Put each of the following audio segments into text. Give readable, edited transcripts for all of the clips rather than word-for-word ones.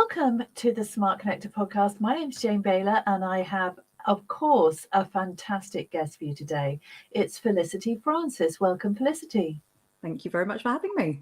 Welcome to the Smart Connector podcast. My name's Jane Baylor, and I have, of course, a fantastic guest for you today. It's Felicity Francis. Welcome, Felicity. Thank you very much for having me.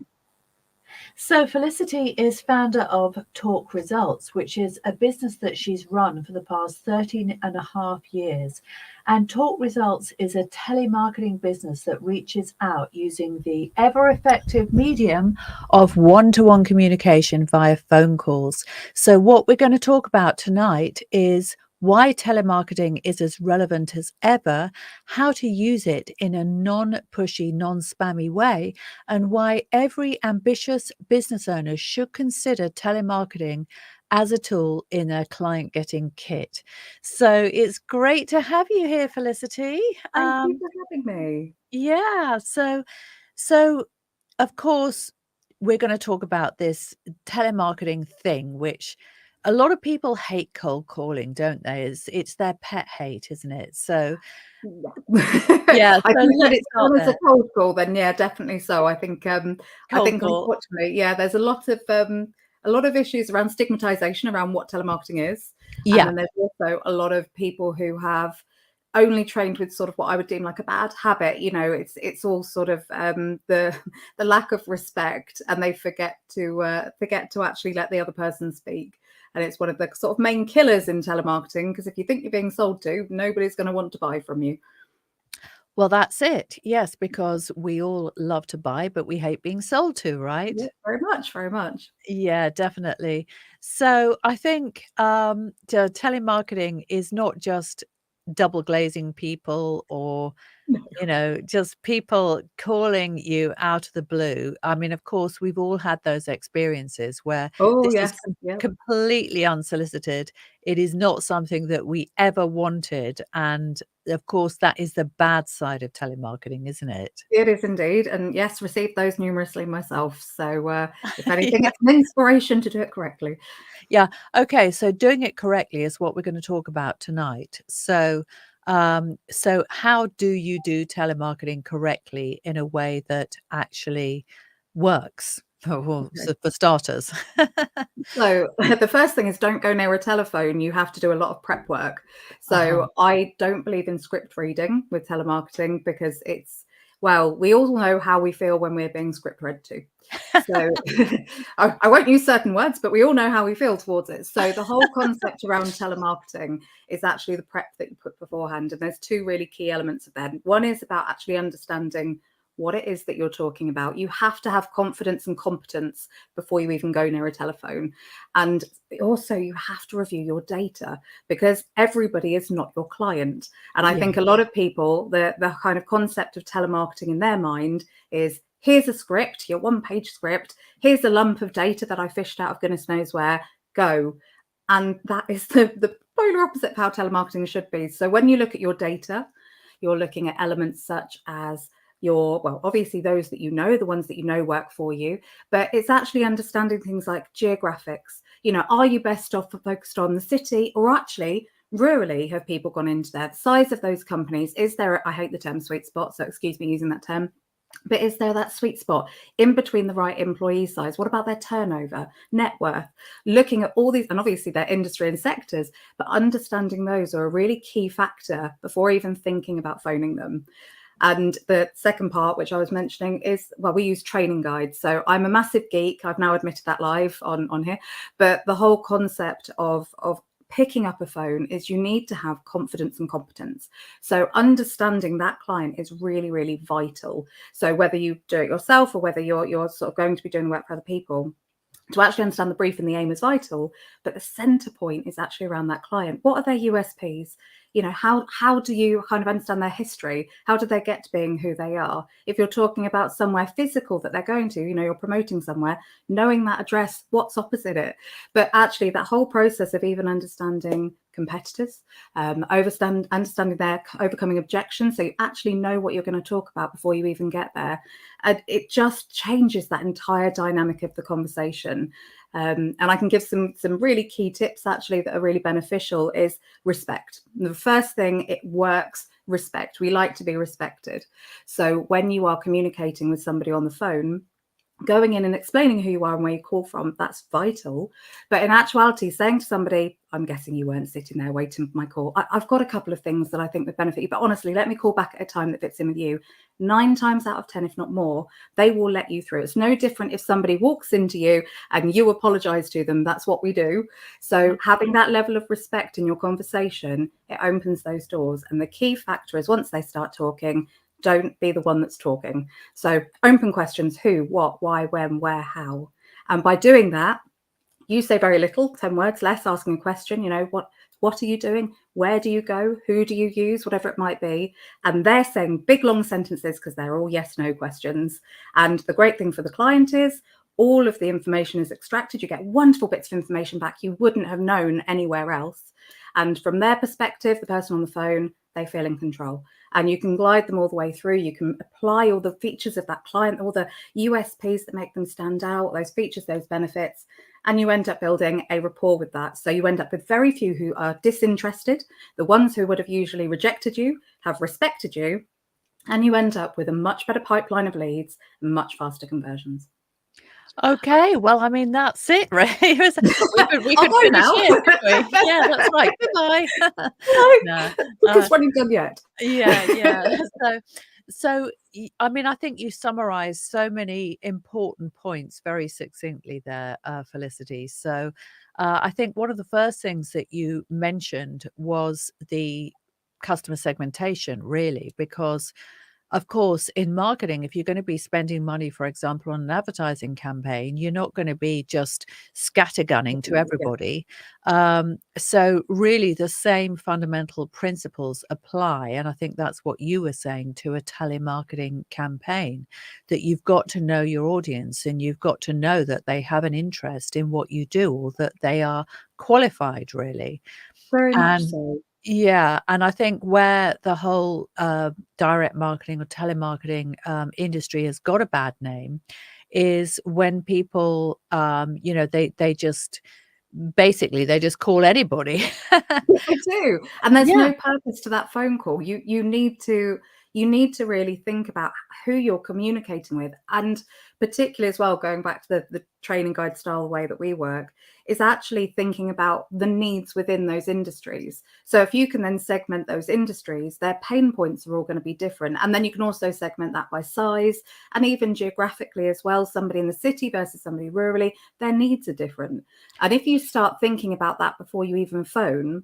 So, Felicity is founder of Talk Results, which is a business that she's run for the past 13 and a half years. And Talk Results is a telemarketing business that reaches out using the ever effective medium of one-to-one communication via phone calls. So, what we're going to talk about tonight is why telemarketing is as relevant as ever, how to use it in a non-pushy, non-spammy way, and why every ambitious business owner should consider telemarketing as a tool in their client getting kit. So it's great to have you here, Felicity. Thank you for having me. Yeah, so of course we're going to talk about this telemarketing thing, which a lot of people hate cold calling, don't they? It's their pet hate, isn't it? So yeah, I so think when let's it's start done as a there. cold call, then yeah, definitely so. I think Cold call. unfortunately, yeah, there's a lot of issues around stigmatization around what telemarketing is. And Yeah. then there's also a lot of people who have only trained with sort of what I would deem like a bad habit. You know, it's all sort of the lack of respect, and they forget to actually let the other person speak. And it's one of the sort of main killers in telemarketing, because if you think you're being sold to, nobody's going to want to buy from you. Well, that's it. Yes, because we all love to buy, but we hate being sold to, right? Yeah, very much, very much. Yeah, definitely. So I think telemarketing is not just double glazing people or just people calling you out of the blue. I mean, of course, we've all had those experiences where Oh this is yes, yeah. completely unsolicited. It is not something that we ever wanted. And of course, that is the bad side of telemarketing, isn't it? It is indeed. And yes, received those numerously myself. So if anything, Yeah. it's an inspiration to do it correctly. Yeah. Okay. So doing it correctly is what we're going to talk about tonight. So how do you do telemarketing correctly in a way that actually works? Well, Okay. so for starters. So the first thing is, don't go near a telephone. You have to do a lot of prep work. Uh-huh. So I don't believe in script reading with telemarketing, because well, we all know how we feel when we're being script read to. So I won't use certain words, but we all know how we feel towards it. So the whole concept around telemarketing is actually the prep that you put beforehand. And there's two really key elements of that. One is about actually understanding what it is that you're talking about. You have to have confidence and competence before you even go near a telephone. And also you have to review your data, because everybody is not your client. And I Yeah. think a lot of people, the kind of concept of telemarketing in their mind is, here's a script, your one-page script, here's a lump of data that I fished out of goodness knows where, go. And that is the polar opposite of how telemarketing should be. So when you look at your data, you're looking at elements such as obviously those that you know, the ones that you know work for you, but it's actually understanding things like geographics. You know, are you best off focused on the city, or actually rurally have people gone into there? The size of those companies, is there, I hate the term sweet spot, so excuse me using that term, but is there that sweet spot in between the right employee size? What about their turnover, net worth? Looking at all these, and obviously their industry and sectors, but understanding those are a really key factor before even thinking about phoning them. And the second part, which I was mentioning, is, well, we use training guides. So I'm a massive geek. I've now admitted that live on here. But the whole concept of picking up a phone is, you need to have confidence and competence. So understanding that client is really, really vital. So whether you do it yourself or whether you're sort of going to be doing the work for other people, to actually understand the brief and the aim is vital. But the center point is actually around that client. What are their USPs? You know, how do you kind of understand their history? How did they get to being who they are? If you're talking about somewhere physical that they're going to, you know, you're promoting somewhere, knowing that address, what's opposite it. But actually that whole process of even understanding competitors, understanding their overcoming objections, so you actually know what you're going to talk about before you even get there. And it just changes that entire dynamic of the conversation. And I can give some really key tips actually that are really beneficial. Is respect. The first thing, it works, respect. We like to be respected. So when you are communicating with somebody on the phone, going in and explaining who you are and where you call from, that's vital. But in actuality, saying to somebody, I'm guessing you weren't sitting there waiting for my call. I've got a couple of things that I think would benefit you, but honestly, let me call back at a time that fits in with you. 9 times out of 10, if not more, they will let you through. It's no different if somebody walks into you and you apologize to them. That's what we do. So having that level of respect in your conversation, it opens those doors. And the key factor is once they start talking, don't be the one that's talking. So open questions: who, what, why, when, where, how. And by doing that, you say very little, 10 words less, asking a question, what are you doing? Where do you go? Who do you use? Whatever it might be. And they're saying big, long sentences because they're all yes, no questions. And the great thing for the client is all of the information is extracted. You get wonderful bits of information back you wouldn't have known anywhere else. And from their perspective, the person on the phone, they feel in control. And you can glide them all the way through. You can apply all the features of that client, all the USPs that make them stand out, those features, those benefits, and you end up building a rapport with that. So you end up with very few who are disinterested. The ones who would have usually rejected you have respected you, and you end up with a much better pipeline of leads and much faster conversions. Okay, well, I mean, that's it, right? We I'll could go finish now. here, couldn't we? Yeah, that's right. Goodbye. No, Book is running done yet. yeah. So I mean, I think you summarized so many important points very succinctly there, Felicity. So I think one of the first things that you mentioned was the customer segmentation, really, because of course, in marketing, if you're going to be spending money, for example, on an advertising campaign, you're not going to be just scattergunning to everybody. So really the same fundamental principles apply. And I think that's what you were saying to a telemarketing campaign, that you've got to know your audience and you've got to know that they have an interest in what you do or that they are qualified, really. Very much And so. yeah, and I think where the whole direct marketing or telemarketing industry has got a bad name is when people, they just basically they just call anybody. I do. And there's Yeah, no purpose to that phone call. You need to really think about who you're communicating with. And particularly as well, going back to the training guide style way that we work, is actually thinking about the needs within those industries. So if you can then segment those industries, their pain points are all going to be different. And then you can also segment that by size and even geographically as well. Somebody in the city versus somebody rurally, their needs are different. And if you start thinking about that before you even phone,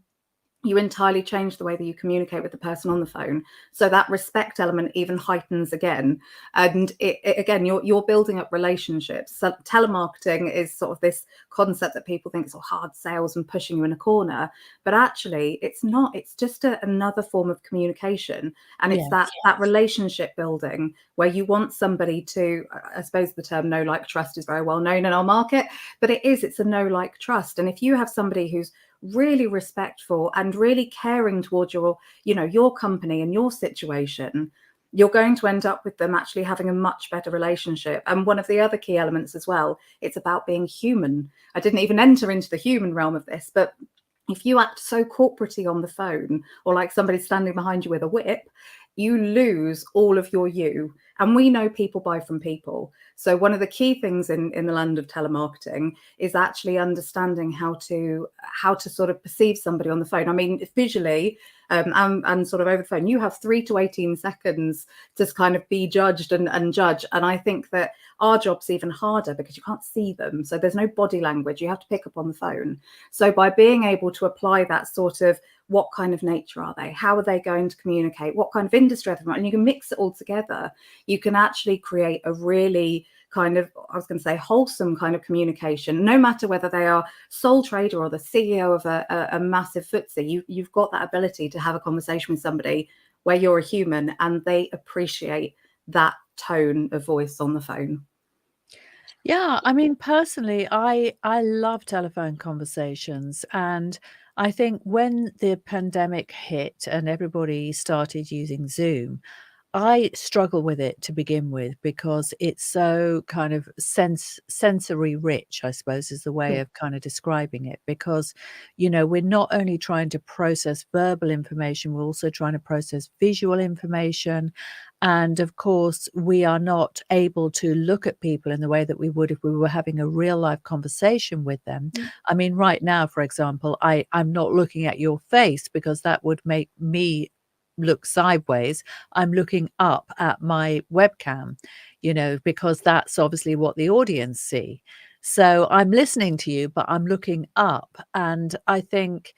you entirely change the way that you communicate with the person on the phone. So that respect element even heightens again. And again, you're building up relationships. So telemarketing is sort of this concept that people think is hard sales and pushing you in a corner. But actually, it's not. It's just another form of communication. And it's yes, that relationship building where you want somebody to, I suppose the term know, like, trust is very well known in our market, but it's a know, like, trust. And if you have somebody who's really respectful and really caring towards your company and your situation, you're going to end up with them actually having a much better relationship. And one of the other key elements as well, it's about being human. I didn't even enter into the human realm of this, but if you act so corporatey on the phone or like somebody standing behind you with a whip, you lose all of your you. And we know people buy from people. So one of the key things in the land of telemarketing is actually understanding how to sort of perceive somebody on the phone. I mean, visually and sort of over the phone, you have 3 to 18 seconds to kind of be judged and judge. And I think that our job's even harder because you can't see them. So there's no body language. You have to pick up on the phone. So by being able to apply that sort of, what kind of nature are they? How are they going to communicate? What kind of industry are they from? And you can mix it all together. You can actually create a really kind of, I was going to say, wholesome kind of communication, no matter whether they are sole trader or the CEO of a massive FTSE. You've got that ability to have a conversation with somebody where you're a human and they appreciate that tone of voice on the phone. yeah. I mean, personally, I love telephone conversations, and I think when the pandemic hit and everybody started using Zoom, I struggle with it to begin with because it's so kind of sensory rich, I suppose, is the way Yeah. of kind of describing it. Because, we're not only trying to process verbal information, we're also trying to process visual information. And of course, we are not able to look at people in the way that we would if we were having a real life conversation with them. I mean, right now, for example, I'm not looking at your face because that would make me look sideways. I'm looking up at my webcam, because that's obviously what the audience see. So I'm listening to you, but I'm looking up. And I think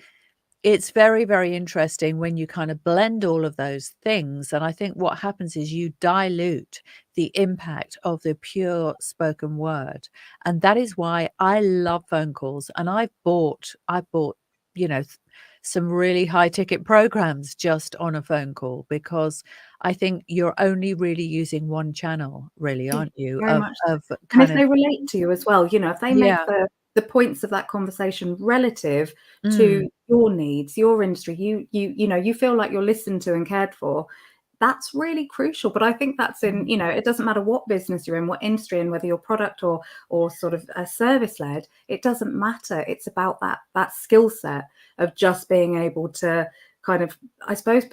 it's very, very interesting when you kind of blend all of those things, and I think what happens is you dilute the impact of the pure spoken word, and that is why I love phone calls, and I bought, you know, th some really high ticket programs just on a phone call because I think you're only really using one channel really, Yeah, aren't you, very of much so. of And kind if of they relate to you as well, if they make yeah. the points of that conversation relative Mm. to your needs, your industry, you feel like you're listened to and cared for, that's really crucial. But I think that's in, Mhm. it doesn't matter what business you're in, what industry, and whether you're product or sort of a service led, it doesn't matter. It's about that skill set of just being able to kind of, I suppose,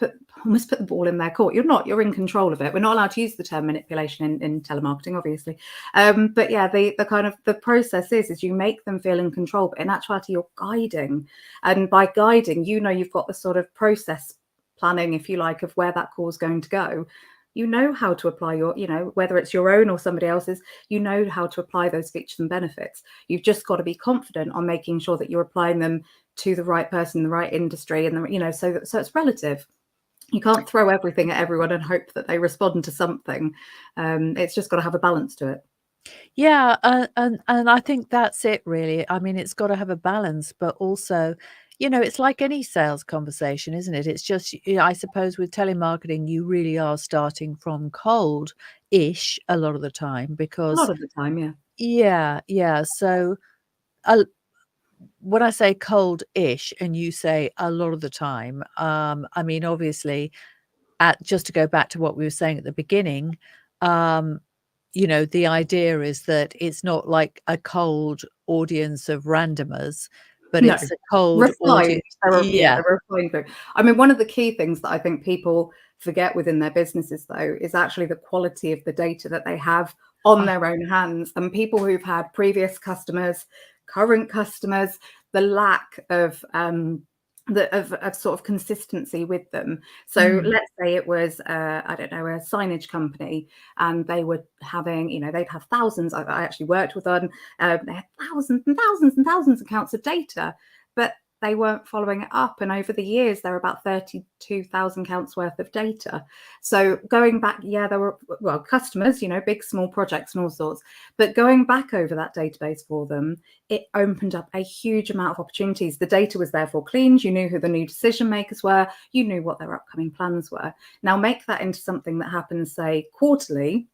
almost put the ball in their court. You're in control of it. We're not allowed to use the term manipulation in telemarketing, obviously. But yeah, the kind of the process is you make them feel in control, but in actuality, you're guiding. And by guiding, you've got the sort of process planning, if you like, of where that call is going to go. You know how to apply whether it's your own or somebody else's, how to apply those features and benefits. You've just got to be confident on making sure that you're applying them to the right person, the right industry, and so it's relative. You can't throw everything at everyone and hope that they respond to something. It's just got to have a balance to it. Yeah, and I think that's it really. I mean, it's gotta have a balance, but also, it's like any sales conversation, isn't it? It's just, I suppose with telemarketing, you really are starting from cold-ish a lot of the time A because lot of the time, yeah. yeah, yeah, so, uh, when I say cold-ish and you say a lot of the time, I mean, obviously just to go back to what we were saying at the beginning, um, the idea is that it's not like a cold audience of randomers, but No, it's a cold refined. audience. Yeah. They're a refined group. I mean, one of the key things that I think people forget within their businesses, though, is actually the quality of the data that they have on Oh, their own hands. And people who've had previous customers, current customers, the lack of of sort of consistency with them. So mm, let's say it was I don't know, a signage company, and they were having, they'd have thousands. I actually worked with them. They had thousands and thousands and thousands of accounts of data, but they weren't following it up. And over the years, there were about 32,000 counts worth of data. So going back, yeah, there were, well, customers, big, small projects and all sorts. But going back over that database for them, it opened up a huge amount of opportunities. The data was therefore cleaned. You knew who the new decision makers were. You knew what their upcoming plans were. Now make that into something that happens, say, quarterly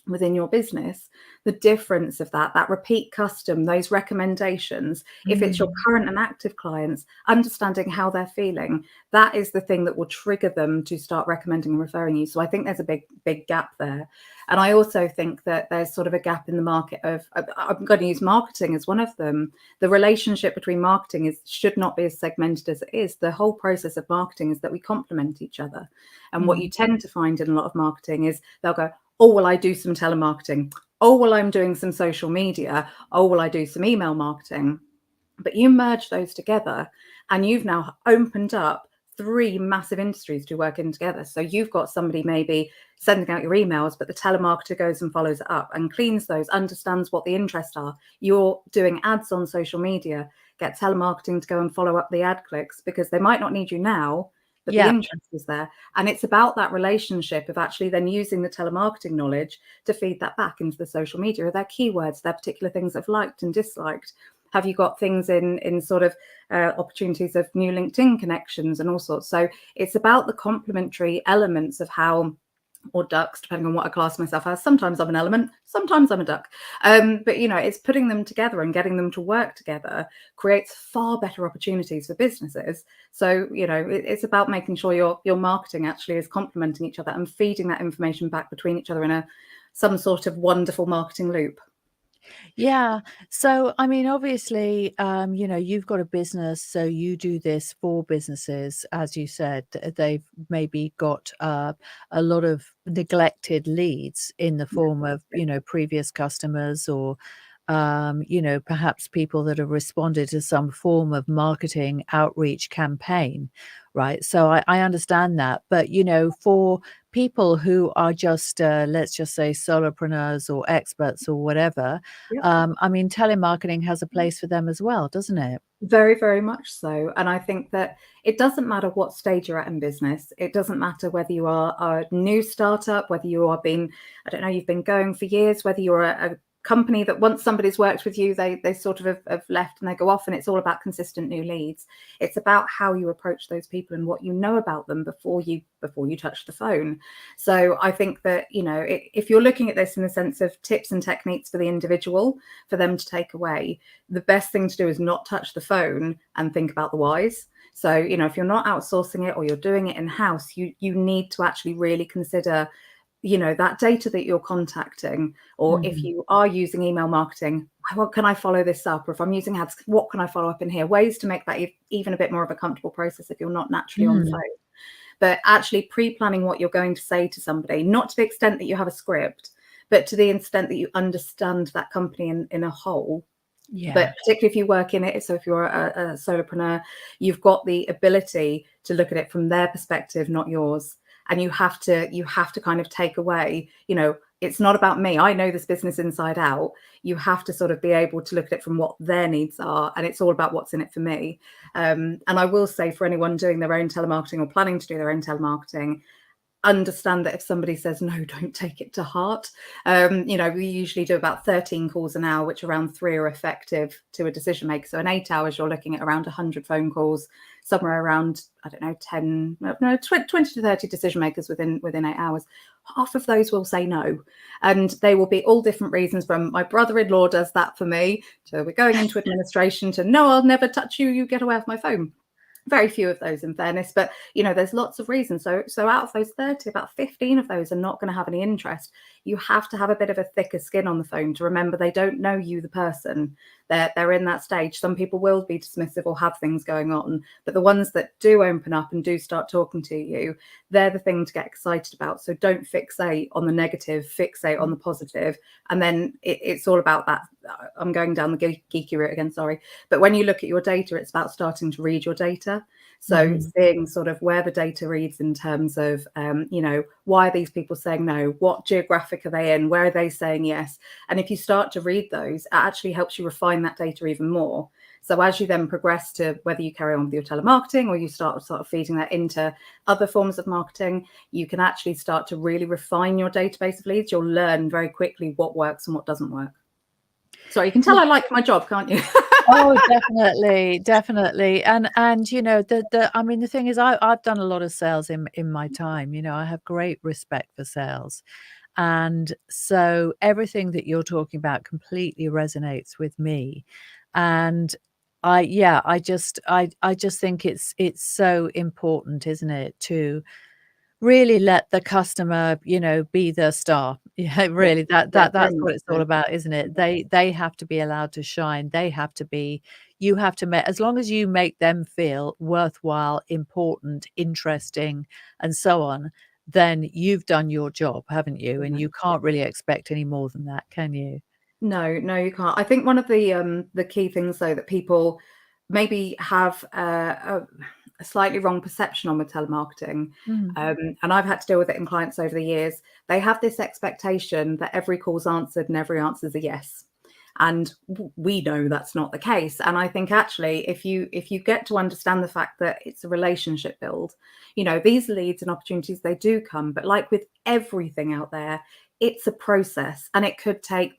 within your business. The difference of that repeat custom, those recommendations, if it's your mm, current and active clients, understanding how they're feeling, that is the thing that will trigger them to start recommending and referring you. So I think there's a big gap there. And I also think that there's sort of a gap in the market of, I'm going to use marketing as one of them. The relationship between marketing should not be as segmented as it is. The whole process of marketing is that we complement each other. And what you mm. tend to find in a lot of marketing is they'll go, oh, well, I do some telemarketing. Oh, well, I'm doing some social media. Oh, well, I do some email marketing. But you merge those together and you've now opened up three massive industries to work in together. So you've got somebody maybe sending out your emails, but the telemarketer goes and follows it up and cleans those, understands what the interests are. You're doing ads on social media, get telemarketing to go and follow up the ad clicks because they might not need you now, but the Yeah. interest is there. And it's about that relationship of actually then using the telemarketing knowledge to feed that back into the social media. Are there keywords, there particular things I've liked and disliked? Have you got things in sort of opportunities of new LinkedIn connections and all sorts? So it's about the complementary elements of how, or ducks, depending on what I class myself as. Sometimes I'm an element, sometimes I'm a duck. But it's putting them together and getting them to work together creates far better opportunities for businesses. So it's about making sure your marketing actually is complementing each other and feeding that information back between each other in some sort of wonderful marketing loop. Yeah. So, I mean, obviously, you've got a business, so you do this for businesses, as you said. They've maybe got a lot of neglected leads in the form of, previous customers or, perhaps people that have responded to some form of marketing outreach campaign, right? So I understand that. But, for people who are just, let's just say, solopreneurs or experts or whatever, Yep. I mean, telemarketing has a place for them as well, doesn't it? Very, very much so. And I think that it doesn't matter what stage you're at in business. It doesn't matter whether you are a new startup, whether you are been, I don't know, you've been going for years, whether you're a company that once somebody's worked with you, they sort of have left and they go off, and it's all about consistent new leads. It's about how you approach those people and what you know about them before you touch the phone. So I think that, if you're looking at this in the sense of tips and techniques for the individual, for them to take away, the best thing to do is not touch the phone and think about the whys. So, if you're not outsourcing it or you're doing it in-house, you need to actually really consider, that data that you're contacting, or if Mhm. you are using email marketing, what can I follow this up? Or if I'm using ads, what can I follow up in here? Ways to make that even a bit more of a comfortable process if you're not naturally on the Mm. phone. But actually pre-planning what you're going to say to somebody, not to the extent that you have a script, but to the extent that you understand that company in a whole. Yeah. But particularly if you work in it, so if you're a solopreneur, you've got the ability to look at it from their perspective, not yours. And you have to kind of take away, it's not about me. I know this business inside out. You have to sort of be able to look at it from what their needs are, and it's all about what's in it for me. And I will say, for anyone doing their own telemarketing or planning to do their own telemarketing, understand that if somebody says no, don't take it to heart. We usually do about 13 calls an hour, which around 3 are effective to a decision maker. So in 8 hours, you're looking at around 100 phone calls, somewhere around, I don't know, 20 to 30 decision makers within 8 hours. Half of those will say no. And they will be all different reasons, from my brother-in-law does that for me, to we're going into administration, to no, I'll never touch you, you get away off my phone. Very few of those, in fairness, but there's lots of reasons. So out of those 30, about 15 of those are not going to have any interest. You have to have a bit of a thicker skin on the phone to remember they don't know you, the person. They're in that stage. Some people will be dismissive or have things going on, but the ones that do open up and do start talking to you, they're the thing to get excited about. So don't fixate on the negative, fixate on the positive. And then it's all about that. I'm going down the geeky route again, sorry. But when you look at your data, it's about starting to read your data. So Mhm. seeing sort of where the data reads in terms of, why are these people saying no? What geographic are they in? Where are they saying yes? And if you start to read those, it actually helps you refine that data even more. So as you then progress to whether you carry on with your telemarketing or you start sort of feeding that into other forms of marketing, you can actually start to really refine your database of leads. You'll learn very quickly what works and what doesn't work. Sorry, you can tell I like my job, can't you? Oh, definitely, definitely. And the I mean, the thing is, I've done a lot of sales in my time. I have great respect for sales. And so everything that you're talking about completely resonates with me. And I just think it's so important, isn't it, to really let the customer, be the star. Yeah, Yeah, really, that yeah, that very that's much what it's all so. about, isn't it? They have to be allowed to shine. They have to be you have to make as long as you make them feel worthwhile, important, interesting, and so on, then you've done your job, haven't you? And Yeah. you can't really expect any more than that, can you? No, no, you can't. I think one of the key things though that people maybe have a slightly wrong perception on with telemarketing, Mm. and I've had to deal with it in clients over the years. They have this expectation that every call's answered and every answer's a yes, and we know that's not the case. And I think actually, if you get to understand the fact that it's a relationship build, these leads and opportunities, they do come, but like with everything out there, it's a process, and it could take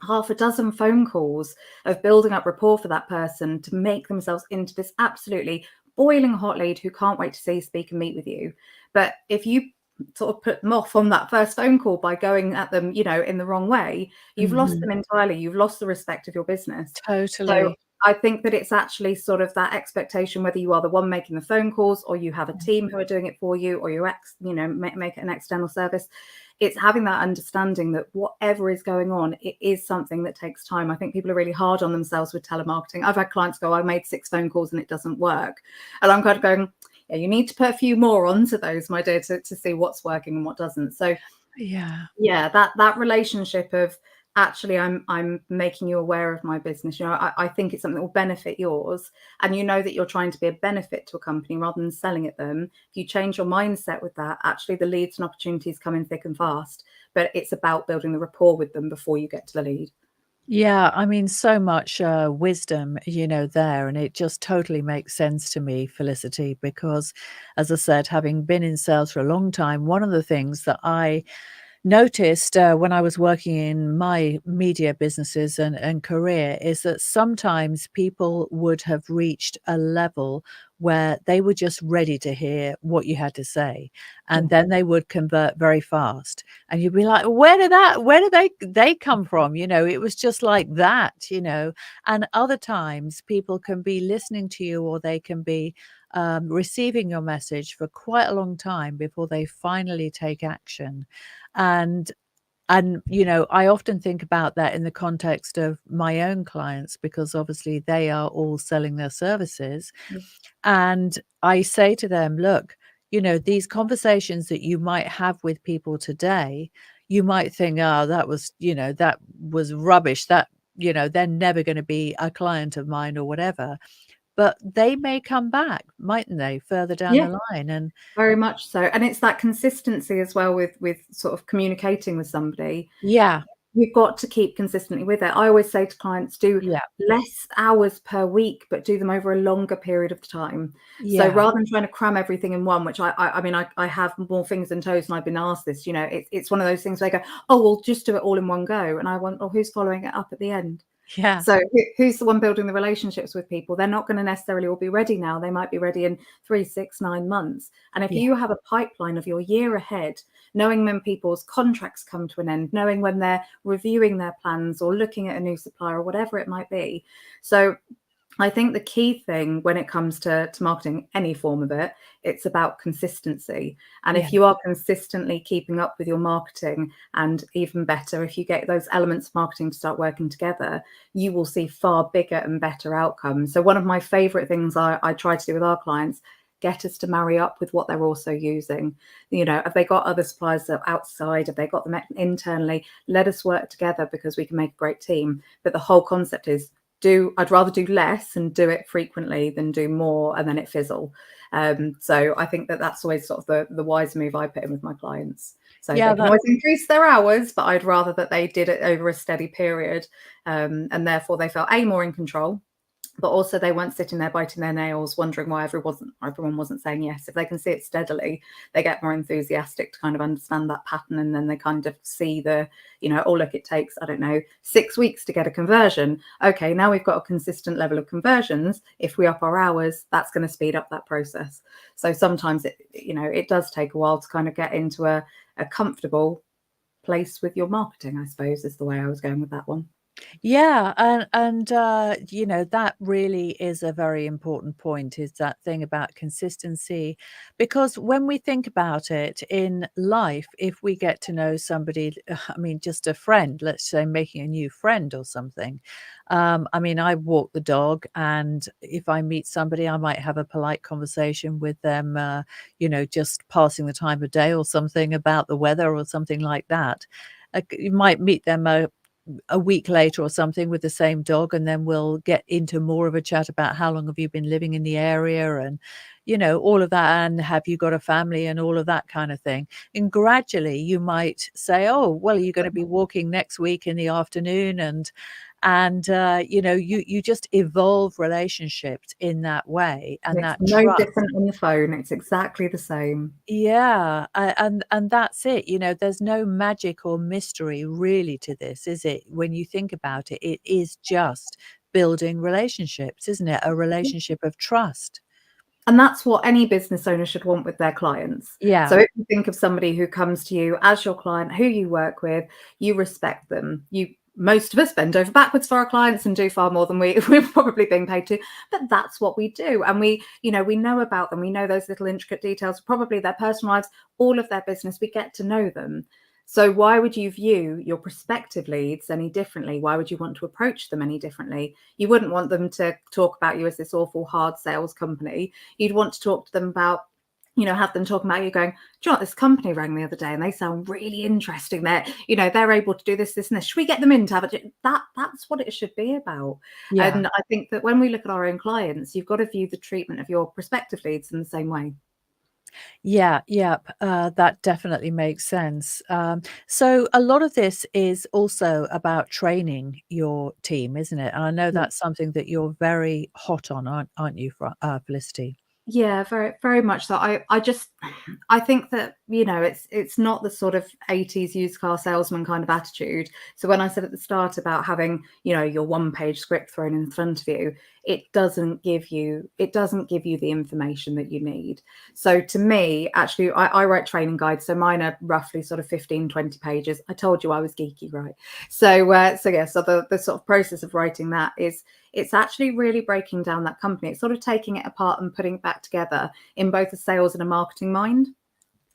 half a dozen phone calls of building up rapport for that person to make themselves into this absolutely boiling hot lead who can't wait to see, speak, and meet with you. But if you sort of put them off on that first phone call by going at them, in the wrong way, you've lost Mhm. them entirely. You've lost the respect of your business. So Totally. I think that it's actually sort of that expectation, whether you are the one making the phone calls or you have a team who are doing it for you, or you make it an external service. it's having that understanding that whatever is going on, it is something that takes time. I think people are really hard on themselves with telemarketing. I've had clients go, I made 6 phone calls and it doesn't work. And I'm kind of going, yeah, you need to put a few more onto those, my dear, to see what's working and what doesn't. So yeah, that relationship of actually I'm making you aware of my business. I think it's something that will benefit yours, and that you're trying to be a benefit to a company rather than selling at them. If you change your mindset with that, actually the leads and opportunities come in thick and fast, but it's about building the rapport with them before you get to the lead. Yeah, I mean, so much wisdom, there, and it just totally makes sense to me, Felicity, because as I said, having been in sales for a long time, one of the things that I noticed when I was working in my media businesses and career is that sometimes people would have reached a level where they were just ready to hear what you had to say, and then they would convert very fast, and you'd be like, where did they come from? It was just like that. And other times people can be listening to you, or they can be receiving your message for quite a long time before they finally take action. And I often think about that in the context of my own clients, because obviously they are all selling their services. And I say to them, look, these conversations that you might have with people today, you might think, oh, that was rubbish. They're never going to be a client of mine or whatever. But they may come back, mightn't they, further down Yeah, the line? And very much so. And it's that consistency as well with sort of communicating with somebody. yeah, You've got to keep consistently with it. I always say to clients, do yeah, less hours per week, but do them over a longer period of time. So yeah, rather than trying to cram everything in one, which I mean, I have more fingers than toes, and I've been asked this, it's one of those things where I go, oh, well, just do it all in one go. And I want, oh, who's following it up at the end? yeah, So who's the one building the relationships with people? They're not going to necessarily all be ready now. They might be ready in 3, 6, 9 months. And if yeah. you have a pipeline of your year ahead, knowing when people's contracts come to an end, knowing when they're reviewing their plans or looking at a new supplier or whatever it might be. So I think the key thing when it comes to marketing, any form of it, it's about consistency. And Yeah. if you are consistently keeping up with your marketing, and even better, if you get those elements of marketing to start working together, you will see far bigger and better outcomes. So one of my favorite things I try to do with our clients, get us to marry up with what they're also using. Have they got other suppliers that are outside? Have they got them internally? Let us work together, because we can make a great team. But the whole concept is, I'd rather do less and do it frequently than do more and then it fizzle. So I think that's always sort of the wise move I put in with my clients. So Yeah, they can always increase their hours, but I'd rather that they did it over a steady period, and therefore they felt more in control, but also they weren't sitting there biting their nails wondering why everyone wasn't saying yes. If they can see it steadily, they get more enthusiastic to kind of understand that pattern, and then they kind of see oh, look, it takes, I don't know, 6 weeks to get a conversion. Okay, now we've got a consistent level of conversions. If we up our hours, that's going to speed up that process. So sometimes it does take a while to kind of get into a comfortable place with your marketing, I suppose, is the way I was going with that one. Yeah, and that really is a very important point, is that thing about consistency. Because when we think about it in life, if we get to know somebody, I mean, just a friend, let's say making a new friend or something. I mean, I walk the dog, and if I meet somebody, I might have a polite conversation with them, just passing the time of day or something about the weather or something like that. You might meet them a week later or something with the same dog, and then we'll get into more of a chat about how long have you been living in the area, and all of that, and have you got a family, and all of that kind of thing. And gradually you might say, oh, well, are you going to be walking next week in the afternoon? And you just evolve relationships in that way, and It's that no trust. different on the phone. It's exactly the same. Yeah, and that's it. There's no magic or mystery really to this, is it? When you think about it, it is just building relationships, isn't it? A relationship of trust. And that's what any business owner should want with their clients. Yeah, So if you think of somebody who comes to you as your client, who you work with, you respect them. Most of us bend over backwards for our clients and do far more than we're probably being paid to, but that's what we do. And we know about them. We know those little intricate details, probably their personal lives, all of their business. We get to know them. So why would you view your prospective leads any differently? Why would you want to approach them any differently? You wouldn't want them to talk about you as this awful hard sales company. You'd want to talk to them about, have them talking about you going, do you know what, this company rang the other day and they sound really interesting. They're able to do this, this, and this. Should we get them in to have it? That's what it should be about. Yeah. And I think that when we look at our own clients, you've got to view the treatment of your prospective leads in the same way. Yeah, that definitely makes sense. So a lot of this is also about training your team, isn't it? And I know Yeah. that's something that you're very hot on, aren't you, Felicity? Yeah, very, very much so. I think that, it's not the sort of 80s used car salesman kind of attitude. So when I said at the start about having, your one-page script thrown in front of you, it doesn't give you the information that you need. So to me, actually, I write training guides. So mine are roughly sort of 15, 20 pages. I told you I was geeky, right? So the sort of process of writing that is, it's actually really breaking down that company. It's sort of taking it apart and putting it back together in both a sales and a marketing mind.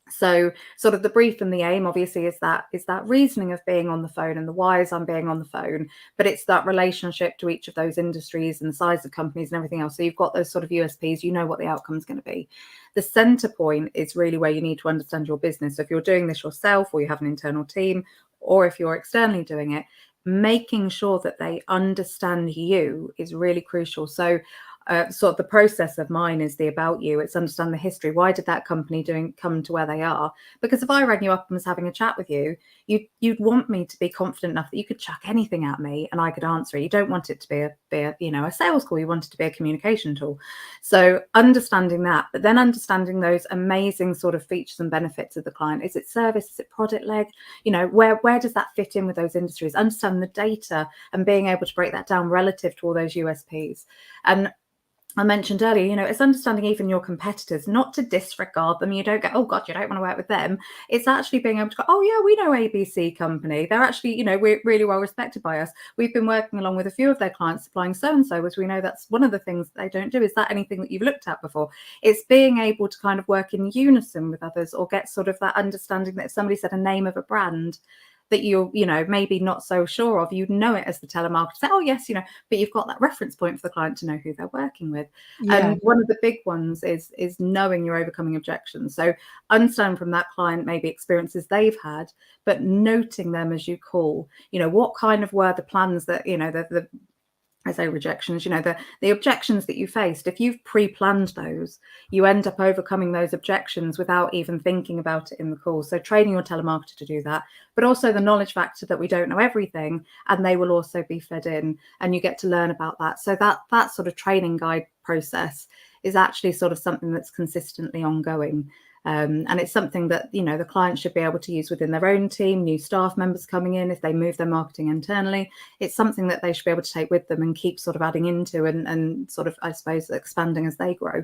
So sort of the brief and the aim obviously is that reasoning of being on the phone and the whys I'm being on the phone, but it's that relationship to each of those industries and the size of companies and everything else. So you've got those sort of USPs, what the outcome is going to be. The center point is really where you need to understand your business. So if you're doing this yourself or you have an internal team, or if you're externally doing it, making sure that they understand you is really crucial. So sort of the process of mine is the about you. It's understand the history. Why did that company come to where they are? Because if I rang you up and was having a chat with you, you'd want me to be confident enough that you could chuck anything at me and I could answer it. You don't want it to be a sales call. You want it to be a communication tool. So understanding that, but then understanding those amazing sort of features and benefits of the client. Is it service? Is it product led? Where does that fit in with those industries? Understand the data and being able to break that down relative to all those USPs. And I mentioned earlier, it's understanding even your competitors, not to disregard them. You don't go, oh God, you don't want to work with them. It's actually being able to go, oh yeah, we know ABC company. They're actually, we're really well respected by us. We've been working along with a few of their clients supplying so-and-so, as we know that's one of the things that they don't do. Is that anything that you've looked at before? It's being able to kind of work in unison with others or get sort of that understanding that if somebody said a name of a brand, that you're, maybe not so sure of, you'd know it as the telemarketer, say, oh yes, but you've got that reference point for the client to know who they're working with. Yeah. And one of the big ones is knowing you're overcoming objections. So understand from that client maybe experiences they've had, but noting them as you call, what kind of were the plans that, I say rejections, the objections that you faced. If you've pre-planned those, you end up overcoming those objections without even thinking about it in the call. So training your telemarketer to do that, but also the knowledge factor that we don't know everything, and they will also be fed in and you get to learn about that. So that sort of training guide process is actually sort of something that's consistently ongoing. And it's something that, the client should be able to use within their own team, new staff members coming in, if they move their marketing internally. It's something that they should be able to take with them and keep sort of adding into and sort of, I suppose, expanding as they grow.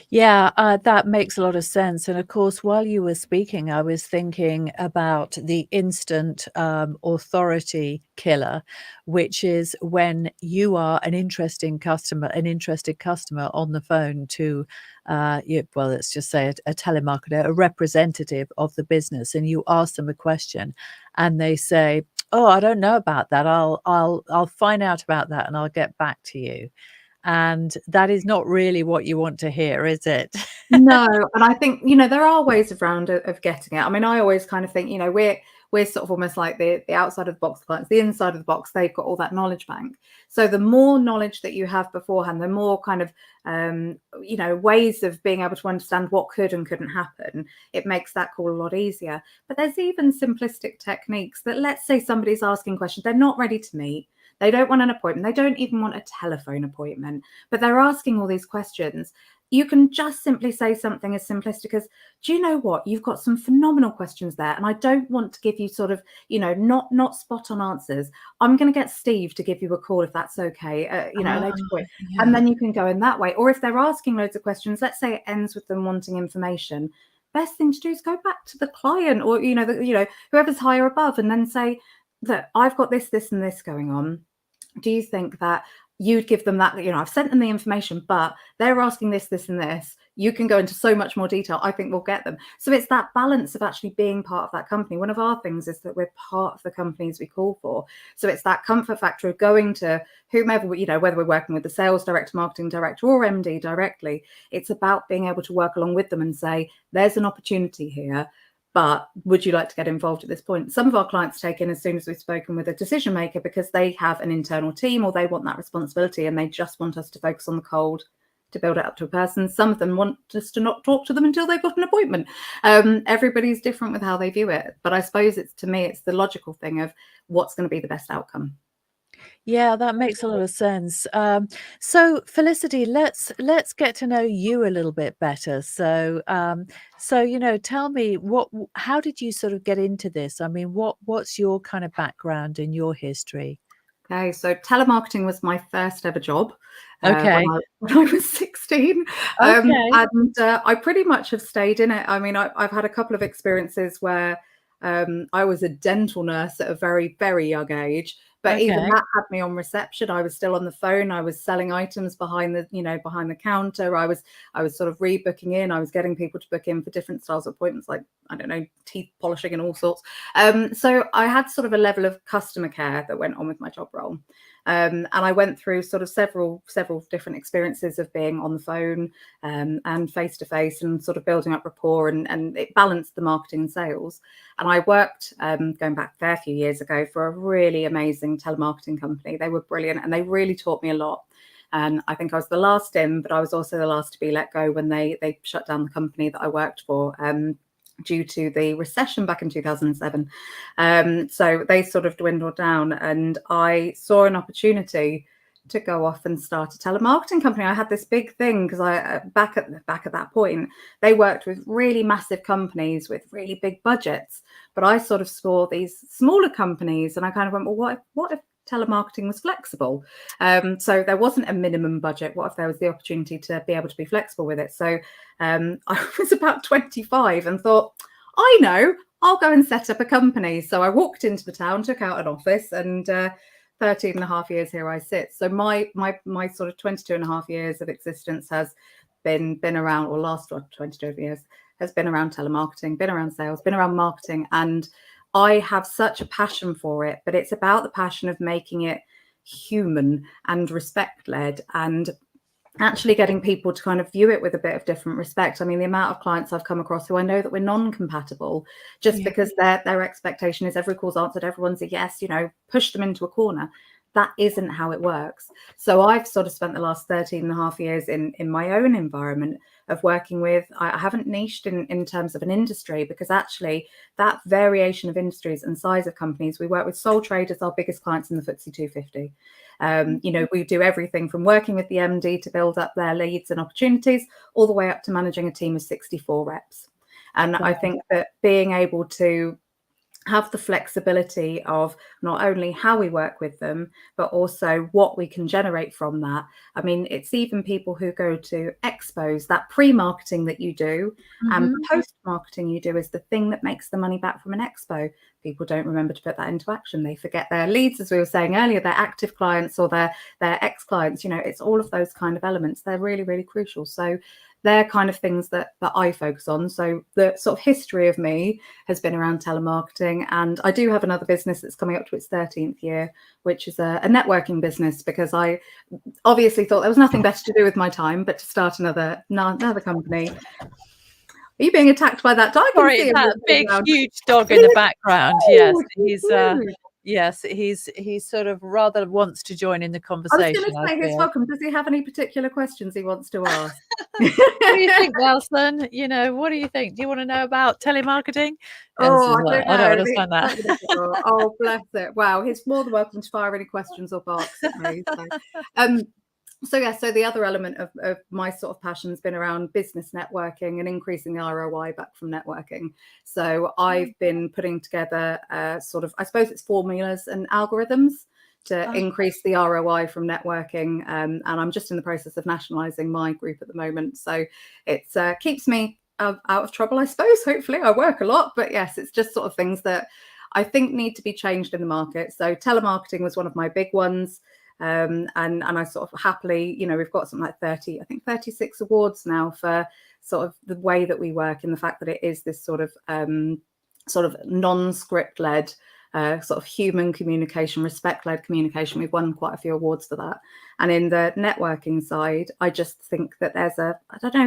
Yeah, that makes a lot of sense. And of course, while you were speaking, I was thinking about the instant authority killer, which is when you are an interested customer on the phone to, well, let's just say a telemarketer, a representative of the business, and you ask them a question, and they say, "Oh, I don't know about that. I'll find out about that, and I'll get back to you." And that is not really what you want to hear, is it? No, and I think, there are ways around of getting it. I mean, I always kind of think, we're sort of almost like the outside of the box clients, the inside of the box, they've got all that knowledge bank. So the more knowledge that you have beforehand, the more kind of, ways of being able to understand what could and couldn't happen, it makes that call a lot easier. But there's even simplistic techniques that, let's say somebody's asking questions, they're not ready to meet. They don't want an appointment. They don't even want a telephone appointment, but they're asking all these questions. You can just simply say something as simplistic as, do you know what? You've got some phenomenal questions there. And I don't want to give you sort of, not spot on answers. I'm going to get Steve to give you a call if that's okay, at a later point. Yeah. And then you can go in that way. Or if they're asking loads of questions, let's say it ends with them wanting information. Best thing to do is go back to the client or, whoever's higher above and then say that I've got this, this, and this going on. do you think that you'd give them that, I've sent them the information, but they're asking this, this, and this. You can go into so much more detail. I think we'll get them. So it's that balance of actually being part of that company. One of our things is that we're part of the companies we call for. So it's that comfort factor of going to whomever, whether we're working with the sales director, marketing director, or MD directly. It's about being able to work along with them and say, there's an opportunity here, but would you like to get involved at this point? Some of our clients take in as soon as we've spoken with a decision maker because they have an internal team or they want that responsibility and they just want us to focus on the cold to build it up to a person. Some of them want us to not talk to them until they've got an appointment. Everybody's different with how they view it. But I suppose it's the logical thing of what's going to be the best outcome. Yeah, that makes a lot of sense. So Felicity, let's get to know you a little bit better. So, tell me how did you sort of get into this? I mean, what's your kind of background and your history? Okay, so telemarketing was my first ever job Okay. when I was 16. Okay. And I pretty much have stayed in it. I mean, I've had a couple of experiences where I was a dental nurse at a very, very young age. But even Okay. that had me on reception. I was still on the phone. I was selling items behind the counter. I was sort of rebooking in. I was getting people to book in for different styles of appointments, like, I don't know, teeth polishing and all sorts. So I had sort of a level of customer care that went on with my job role. And I went through sort of several different experiences of being on the phone and face to face and sort of building up rapport, and it balanced the marketing and sales. And I worked going back a fair few years ago for a really amazing telemarketing company. They were brilliant and they really taught me a lot. And I think I was the last in, but I was also the last to be let go when they shut down the company that I worked for due to the recession back in 2007. So they sort of dwindled down, and I saw an opportunity to go off and start a telemarketing company. I had this big thing because I back at that point, they worked with really massive companies with really big budgets, but I sort of saw these smaller companies, and I kind of went, well, what if telemarketing was flexible? So there wasn't a minimum budget. What if there was the opportunity to be able to be flexible with it? So I was about 25 and thought, I know, I'll go and set up a company. So I walked into the town, took out an office, and 13 and a half years here I sit. So my sort of 22 and a half years of existence has been around, or last 22 years has been around telemarketing, been around sales, been around marketing. And I have such a passion for it, but it's about the passion of making it human and respect led, and actually getting people to kind of view it with a bit of different respect. I mean, the amount of clients I've come across who I know that we're non-compatible just because their expectation is every call's answered, everyone's a yes, push them into a corner. That isn't how it works. So I've sort of spent the last 13 and a half years in my own environment of working with, I haven't niched in terms of an industry, because actually that variation of industries and size of companies, we work with sole traders, our biggest clients in the FTSE 250. We do everything from working with the MD to build up their leads and opportunities, all the way up to managing a team of 64 reps. And I think that being able to have the flexibility of not only how we work with them, but also what we can generate from that. I mean, it's even people who go to expos, that pre-marketing that you do and post-marketing you do is the thing that makes the money back from an expo. People don't remember to put that into action. They forget their leads, as we were saying earlier, their active clients or their ex-clients. It's all of those kind of elements. They're really, really crucial. So they're kind of things that I focus on. So the sort of history of me has been around telemarketing. And I do have another business that's coming up to its 13th year, which is a networking business, because I obviously thought there was nothing better to do with my time but to start another company. Are you being attacked by that dog? Sorry, that big, huge dog in the background. Yes, he's sort of rather wants to join in the conversation. I was going to say, he's welcome. Does he have any particular questions he wants to ask? What do you think, Nelson? What do you think? Do you want to know about telemarketing? Oh, I don't understand that. Oh, bless it. Wow, he's more than welcome to fire any questions or barks at me. So the other element of my sort of passion has been around business networking and increasing the ROI back from networking. So I've been putting together sort of, I suppose it's formulas and algorithms to increase the ROI from networking. And I'm just in the process of nationalizing my group at the moment. So it keeps me out of trouble, I suppose. Hopefully I work a lot, but yes, it's just sort of things that I think need to be changed in the market. So telemarketing was one of my big ones. And I sort of happily, we've got something like 36 awards now for sort of the way that we work, and the fact that it is this sort of non-script led, sort of human communication, respect-led communication. We've won quite a few awards for that. And in the networking side, I just think that there's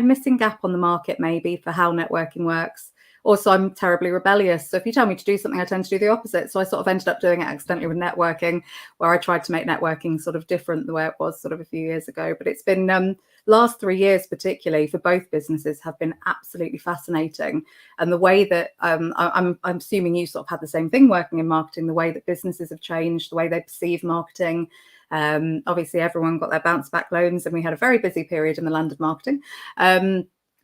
missing gap on the market maybe for how networking works. Also, I'm terribly rebellious. So if you tell me to do something, I tend to do the opposite. So I sort of ended up doing it accidentally with networking, where I tried to make networking sort of different the way it was sort of a few years ago. But it's been last 3 years, particularly for both businesses, have been absolutely fascinating. And the way that I'm assuming you sort of had the same thing working in marketing, the way that businesses have changed, the way they perceive marketing. Obviously, everyone got their bounce back loans, and we had a very busy period in the land of marketing.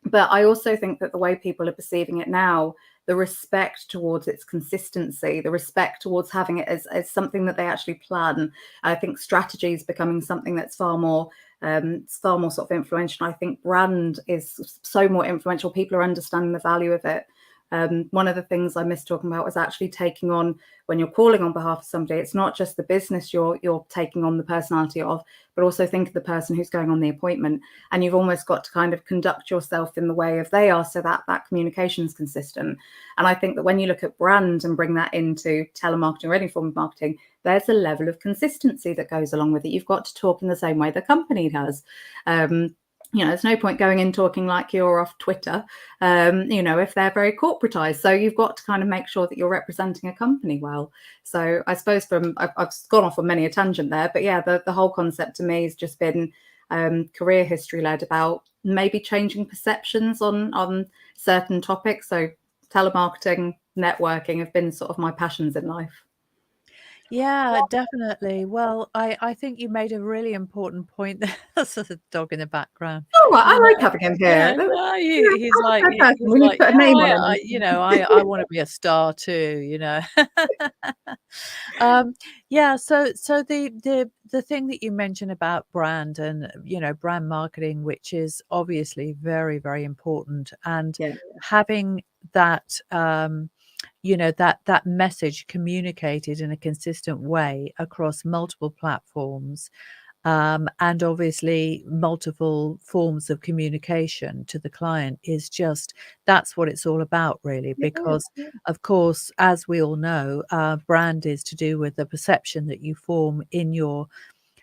But I also think that the way people are perceiving it now, the respect towards its consistency, the respect towards having it as something that they actually plan. I think strategy is becoming something that's far more sort of influential. I think brand is so more influential. People are understanding the value of it. One of the things I missed talking about was actually taking on, when you're calling on behalf of somebody, it's not just the business you're taking on the personality of, but also think of the person who's going on the appointment. And you've almost got to kind of conduct yourself in the way of they are, so that communication is consistent. And I think that when you look at brand and bring that into telemarketing or any form of marketing, there's a level of consistency that goes along with it. You've got to talk in the same way the company does. There's no point going in talking like you're off Twitter, if they're very corporatized. So you've got to kind of make sure that you're representing a company well. So I suppose I've gone off on many a tangent there, but yeah, the whole concept to me has just been career history led, about maybe changing perceptions on certain topics. So telemarketing, networking have been sort of my passions in life. Yeah, definitely. Well, I think you made a really important point there. That's a dog in the background. Oh, I like having him here. No, he's like, We need to put a name on him. I want to be a star too, Yeah, so the thing that you mentioned about brand and, brand marketing, which is obviously very, very important, and Yeah. having that, that message communicated in a consistent way across multiple platforms, and obviously multiple forms of communication to the client is that's what it's all about, really. Because of course, as we all know, brand is to do with the perception that you form in your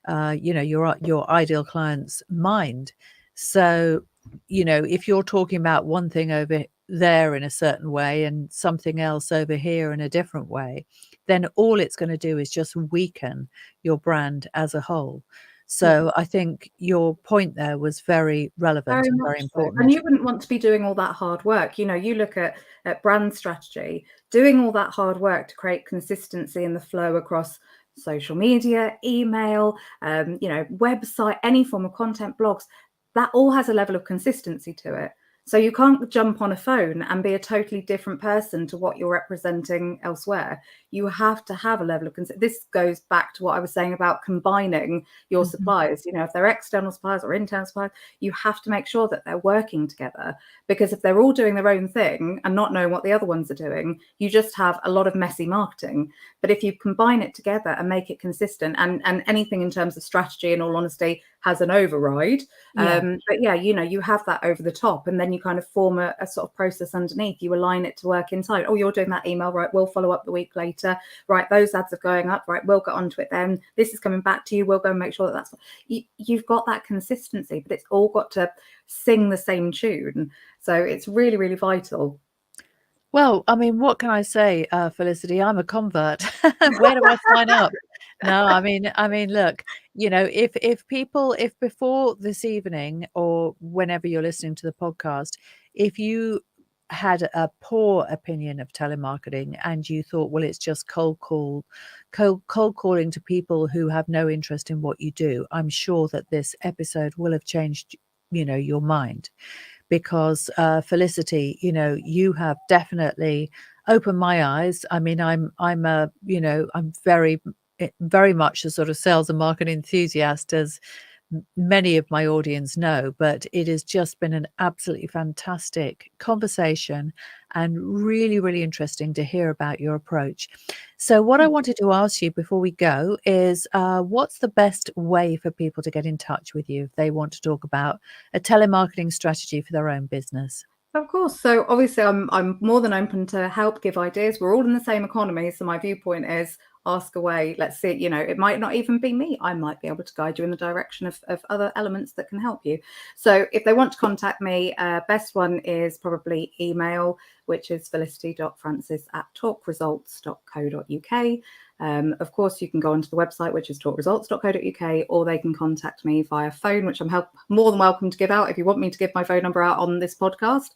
your ideal client's mind. So if you're talking about one thing over there in a certain way and something else over here in a different way, then all it's going to do is just weaken your brand as a whole. So I think your point there was very relevant and very important. And you wouldn't want to be doing all that hard work. You look at brand strategy, doing all that hard work to create consistency in the flow across social media, email, website, any form of content, blogs. That all has a level of consistency to it. So you can't jump on a phone and be a totally different person to what you're representing elsewhere. You have to have a level of this goes back to what I was saying about combining your suppliers. If they're external suppliers or internal suppliers, you have to make sure that they're working together, because if they're all doing their own thing and not knowing what the other ones are doing, you just have a lot of messy marketing. But if you combine it together and make it consistent, and anything in terms of strategy, in all honesty, has an override. But yeah, you have that over the top, and then you kind of form a sort of process underneath. You align it to work inside. Oh, you're doing that email, right? We'll follow up the week later. Right, those ads are going up. Right, we'll get onto it then. This is coming back to you. We'll go and make sure that's you've got that consistency, but it's all got to sing the same tune. So it's really, really vital. Well, I mean, what can I say, Felicity? I'm a convert. Where do I sign up? No, I mean, look, if before this evening or whenever you're listening to the podcast, if you had a poor opinion of telemarketing and you thought, well, it's just cold calling to people who have no interest in what you do, I'm sure that this episode will have changed, your mind. Because Felicity, you have definitely opened my eyes. I mean, I'm very, very much a sort of sales and marketing enthusiast, as many of my audience know, but it has just been an absolutely fantastic conversation and really, really interesting to hear about your approach. So what I wanted to ask you before we go is, what's the best way for people to get in touch with you if they want to talk about a telemarketing strategy for their own business? Of course. So obviously I'm more than open to help, give ideas. We're all in the same economy. So my viewpoint is ask away. Let's see, it might not even be me. I might be able to guide you in the direction of other elements that can help you. So if they want to contact me, best one is probably email, which is felicity.francis@talkresults.co.uk. Of course, you can go onto the website, which is talkresults.co.uk, or they can contact me via phone, which I'm more than welcome to give out if you want me to give my phone number out on this podcast,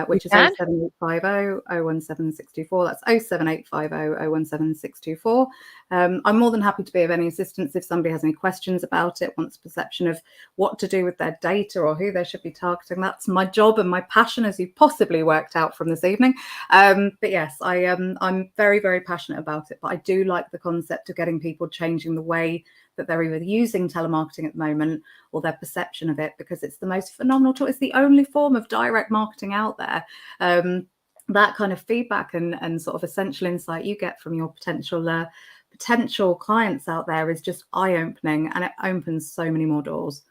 which is 07850 017624. That's 07850 017624. I'm more than happy to be of any assistance if somebody has any questions about it, wants a perception of what to do with their data or who they should be targeting. That's my job and my passion, as you've possibly worked out from this evening. But yes, I'm very, very passionate about it. But I do like the concept of getting people changing the way that they're either using telemarketing at the moment or their perception of it, because it's the most phenomenal tool. It's the only form of direct marketing out there. That kind of feedback and sort of essential insight you get from your potential clients out there is just eye-opening, and it opens so many more doors.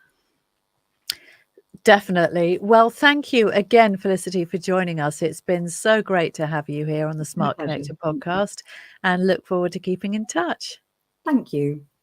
Definitely. Well, thank you again, Felicity, for joining us. It's been so great to have you here on the Smart Connector podcast, and look forward to keeping in touch. Thank you.